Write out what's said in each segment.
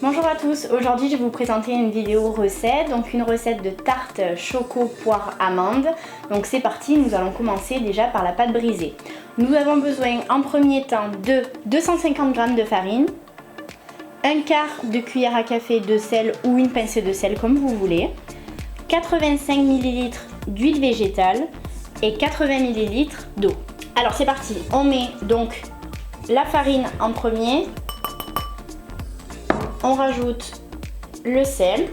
Bonjour à tous, aujourd'hui je vais vous présenter une vidéo recette, donc une recette de tarte choco poire amande. Donc c'est parti, nous allons commencer déjà par la pâte brisée. Nous avons besoin en premier temps de 250 g de farine, un quart de cuillère à café de sel ou une pincée de sel comme vous voulez, 85 ml d'huile végétale et 80 ml d'eau. Alors c'est parti, on met donc la farine en premier. On rajoute le sel,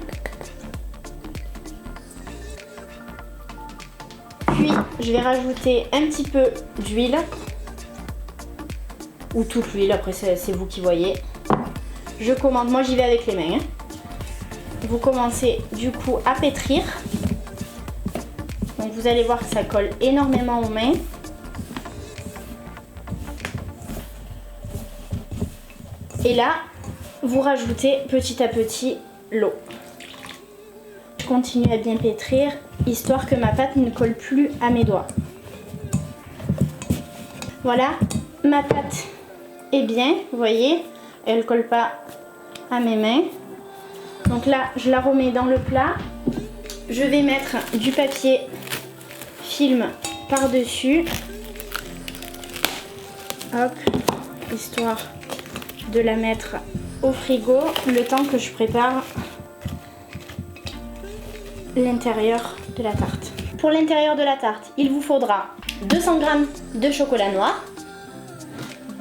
puis je vais rajouter un petit peu d'huile, ou toute l'huile, après c'est vous qui voyez. Je commande, moi j'y vais avec les mains. Vous commencez du coup à pétrir, donc vous allez voir que ça colle énormément aux mains. Et là, vous rajoutez petit à petit l'eau. Je continue à bien pétrir, histoire que ma pâte ne colle plus à mes doigts. Voilà, ma pâte est bien, vous voyez, elle ne colle pas à mes mains. Donc là, je la remets dans le plat. Je vais mettre du papier film par-dessus. Hop, histoire de la mettre au frigo le temps que je prépare l'intérieur de la tarte. Pour l'intérieur de la tarte, il vous faudra 200 g de chocolat noir,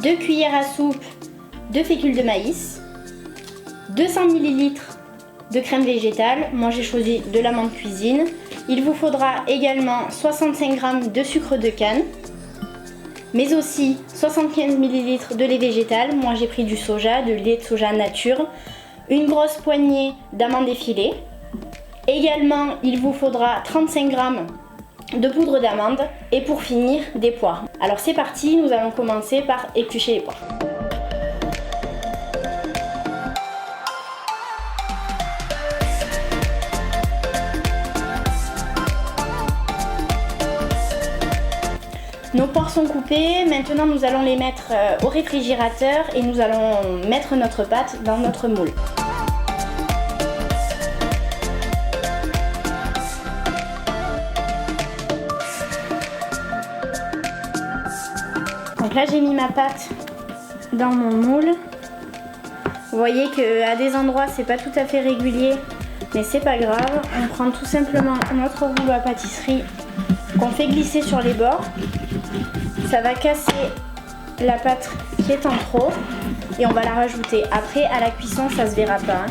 2 cuillères à soupe de fécule de maïs, 200 ml de crème végétale, moi j'ai choisi de l'amande cuisine. Il vous faudra également 65 g de sucre de canne, mais aussi 75 ml de lait végétal, moi j'ai pris du soja, de lait de soja nature, une grosse poignée d'amandes effilées. Également, il vous faudra 35 g de poudre d'amande et pour finir, des poires. Alors c'est parti, nous allons commencer par éplucher les poires. Nos poires sont coupées, maintenant nous allons les mettre au réfrigérateur et nous allons mettre notre pâte dans notre moule. Donc là j'ai mis ma pâte dans mon moule. Vous voyez qu'à des endroits c'est pas tout à fait régulier, mais c'est pas grave. On prend tout simplement notre rouleau à pâtisserie qu'on fait glisser sur les bords. Ça va casser la pâte qui est en trop et on va la rajouter. Après à la cuisson ça se verra pas.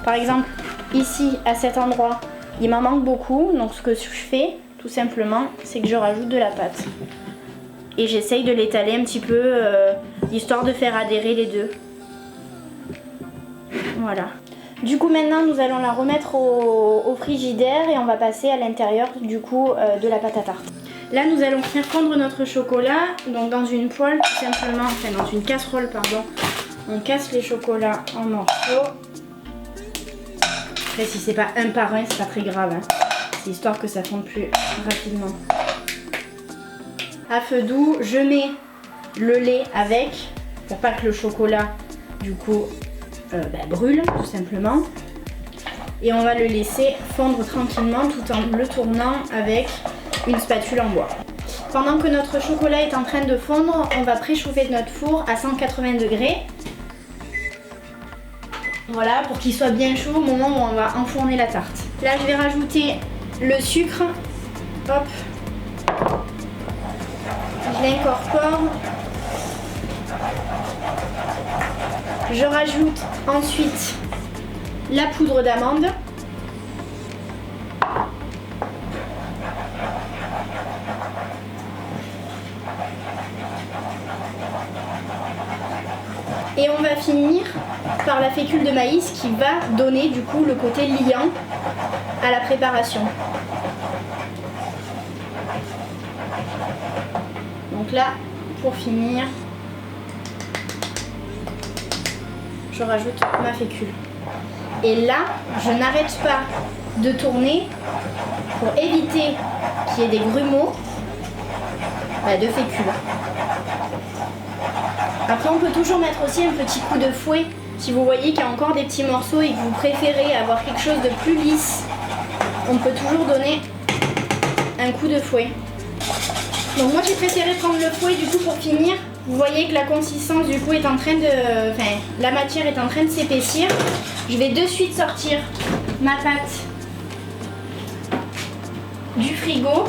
Par exemple ici à cet endroit il m'en manque beaucoup, donc ce que je fais tout simplement c'est que je rajoute de la pâte et j'essaye de l'étaler un petit peu histoire de faire adhérer les deux. Voilà. Du coup maintenant nous allons la remettre au frigidaire et on va passer à l'intérieur du coup de la pâte à tarte. Là nous allons faire fondre notre chocolat, donc dans une poêle tout simplement, enfin dans une casserole pardon. On casse les chocolats en morceaux. Après si c'est pas un par un c'est pas très grave, hein. C'est histoire que ça fonde plus rapidement. À feu doux, je mets le lait avec pour pas que le chocolat du coup brûle tout simplement, et on va le laisser fondre tranquillement tout en le tournant avec une spatule en bois. Pendant que notre chocolat est en train de fondre, on va préchauffer notre four à 180 degrés. Voilà, pour qu'il soit bien chaud au moment où on va enfourner la tarte. Là je vais rajouter le sucre. Hop, je l'incorpore. Je rajoute ensuite la poudre d'amande. Et on va finir par la fécule de maïs qui va donner du coup le côté liant à la préparation. Donc là, pour finir, je rajoute ma fécule. Et là, je n'arrête pas de tourner pour éviter qu'il y ait des grumeaux. de fécule. Après on peut toujours mettre aussi un petit coup de fouet si vous voyez qu'il y a encore des petits morceaux et que vous préférez avoir quelque chose de plus lisse. On peut toujours donner un coup de fouet. Donc moi j'ai préféré prendre le fouet du coup pour finir. Vous voyez que la consistance du coup est en train de... Enfin, la matière est en train de s'épaissir. Je vais de suite sortir ma pâte du frigo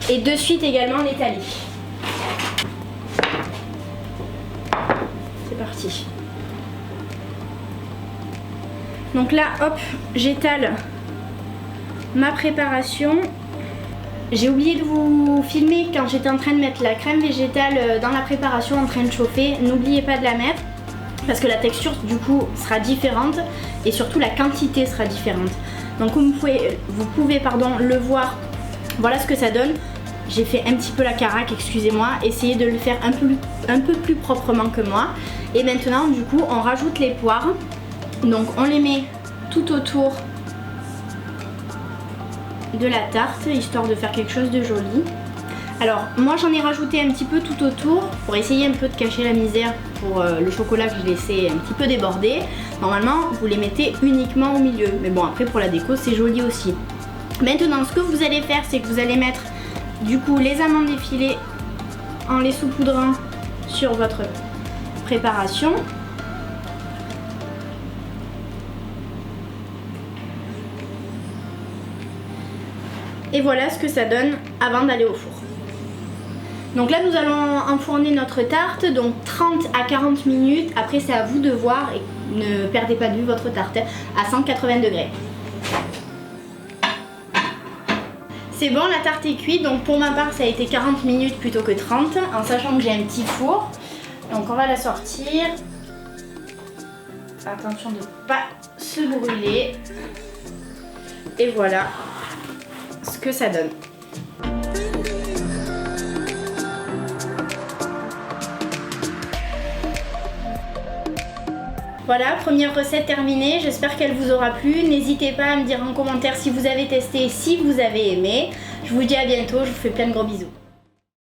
et de suite également l'étaler. C'est parti. Donc là, hop, j'étale ma préparation. J'ai oublié de vous filmer quand j'étais en train de mettre la crème végétale dans la préparation en train de chauffer. N'oubliez pas de la mettre parce que la texture du coup sera différente et surtout la quantité sera différente. Donc comme vous pouvez le voir, voilà ce que ça donne. J'ai fait un petit peu la caraque, excusez-moi. Essayez de le faire un peu plus proprement que moi. Et maintenant du coup on rajoute les poires. Donc on les met tout autour de la tarte, histoire de faire quelque chose de joli. Alors moi j'en ai rajouté un petit peu tout autour pour essayer un peu de cacher la misère pour le chocolat que je laissais un petit peu déborder. Normalement vous les mettez uniquement au milieu, mais bon après pour la déco c'est joli aussi. Maintenant ce que vous allez faire c'est que vous allez mettre du coup les amandes effilées en les saupoudrant sur votre préparation. Et voilà ce que ça donne avant d'aller au four. Donc là nous allons enfourner notre tarte, donc 30 à 40 minutes. Après c'est à vous de voir et ne perdez pas de vue votre tarte à 180 degrés. C'est bon, la tarte est cuite, donc pour ma part ça a été 40 minutes plutôt que 30, en sachant que j'ai un petit four. Donc on va la sortir. Attention de ne pas se brûler. Et voilà ce que ça donne. Voilà, première recette terminée, j'espère qu'elle vous aura plu. N'hésitez pas à me dire en commentaire si vous avez testé, si vous avez aimé. Je vous dis à bientôt, je vous fais plein de gros bisous.